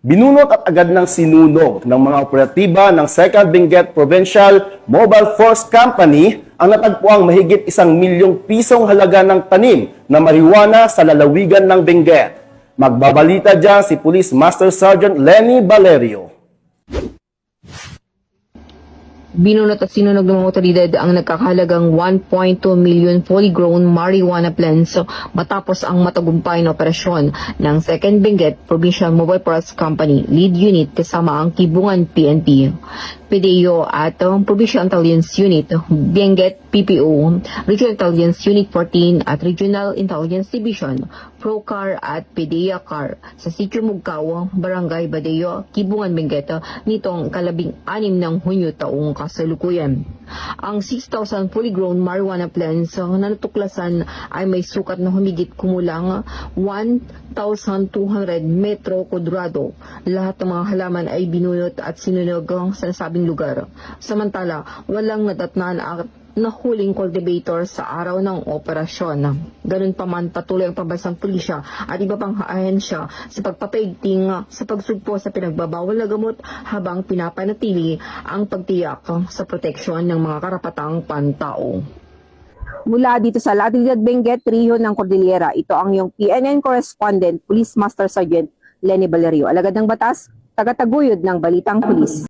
Binunot at agad ng sinunog ng mga operatiba ng 2nd Benguet Provincial Mobile Force Company ang natagpuang mahigit 1 milyong pisong halaga ng tanim na marijuana sa lalawigan ng Benguet. Magbabalita dyan si Police Master Sergeant Lenny Valerio. Binunot at sinunog ng mga otoridad ang nagkakahalagang 1.2 million fully grown marijuana plants matapos ang matagumpay na operasyon ng 2nd Benguet Provincial Mobile Force Company Lead Unit kasama ang Kibungan PNP, PDEO at Provincial Intelligence Unit, Benguet PPO, Regional Intelligence Unit 14 at Regional Intelligence Division, PROCAR at PDEA CAR sa Sitio Mugkaw, Barangay Badeo, Kibungan, Benguet nitong 16 ng Hunyo taong kasalukuyan. Ang 6,000 fully grown marijuana plants na natuklasan ay may sukat na humigit kumulang 1,200 metro kwadrado. Lahat ng mga halaman ay binunot at sinunog sa nasabing lugar. Samantala, walang nadatnan at nahuling cultivator sa araw ng operasyon. Ganun pa man, patuloy ang pambansang pulisya at iba pang ahensya sa pagpapaigting sa pagsugpo sa pinagbabawal na gamot habang pinapanatili ang pagtiyak sa proteksyon ng mga karapatang pantao. Mula dito sa La Trinidad, Benguet, Rehiyon ng Cordillera, ito ang iyong PNN correspondent, Police Master Sergeant Lenny Valerio. Alagad ng batas, tagataguyod ng Balitang Pulis.